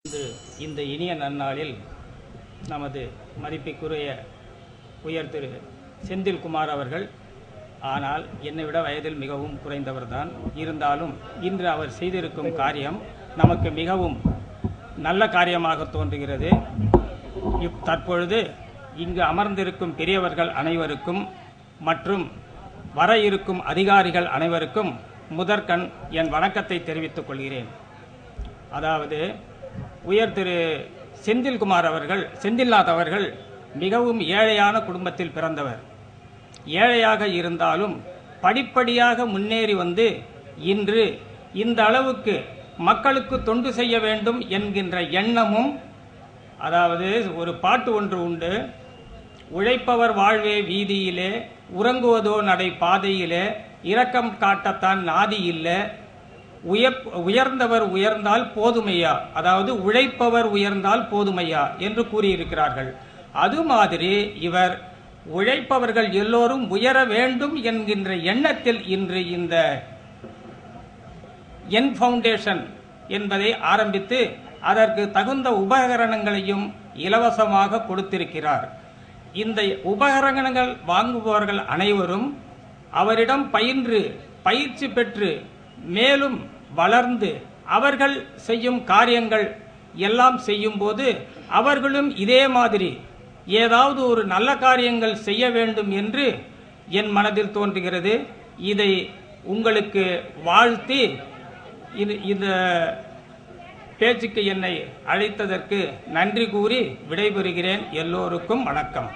இந்த இனிய நன்னாளில் நமது மதிப்பிற்குரிய உயர் திரு செந்தில்குமார் அவர்கள், ஆனால் என்னை விட வயதில் மிகவும் குறைந்தவர்தான், இருந்தாலும் இன்று அவர் செய்திருக்கும் காரியம் நமக்கு மிகவும் நல்ல காரியமாக தோன்றுகிறது. தற்பொழுது இங்கு அமர்ந்திருக்கும் பெரியவர்கள் அனைவருக்கும் மற்றும் வர இருக்கும் அதிகாரிகள் அனைவருக்கும் முதற்கண் என் வணக்கத்தை தெரிவித்துக் கொள்கிறேன். அதாவது உயர் திரு செந்தில்நாத் அவர்கள் மிகவும் ஏழையான குடும்பத்தில் பிறந்தவர். ஏழையாக இருந்தாலும் படிப்படியாக முன்னேறி வந்து இன்று இந்த அளவுக்கு மக்களுக்கு தொண்டு செய்ய வேண்டும் என்கின்ற எண்ணமும், அதாவது ஒரு பாட்டு ஒன்று உண்டு, உழைப்பவர் வாழ்வே வீதியிலே, உறங்குவதோ நடை பாதையிலே, இரக்கம் காட்டத்தான் நாதி இல்லை, உயர்ந்தவர் உயர்ந்தால் போதுமையா, அதாவது உழைப்பவர் உயர்ந்தால் போதுமையா என்று கூறியிருக்கிறார்கள். அது மாதிரி இவர் உழைப்பவர்கள் எல்லோரும் உயர வேண்டும் என்கின்ற எண்ணத்தில் இன்று இந்த என் ஃபவுண்டேஷன் என்பதை ஆரம்பித்து அதற்கு தகுந்த உபகரணங்களையும் இலவசமாக கொடுத்திருக்கிறார். இந்த உபகரணங்கள் வாங்குபவர்கள் அனைவரும் அவரிடம் பயிற்சி பெற்று மேலும் வளர்ந்து அவர்கள் செய்யும் காரியங்கள் எல்லாம் செய்யும் போது அவர்களும் இதே மாதிரி ஏதாவது ஒரு நல்ல காரியங்கள் செய்ய வேண்டும் என்று என் மனதில் தோன்றுகிறது. இதை உங்களுக்கு வாழ்த்தி இந்த பேச்சுக்கு என்னை அழைத்ததற்கு நன்றி கூறி விடைபெறுகிறேன். எல்லோருக்கும் வணக்கம்.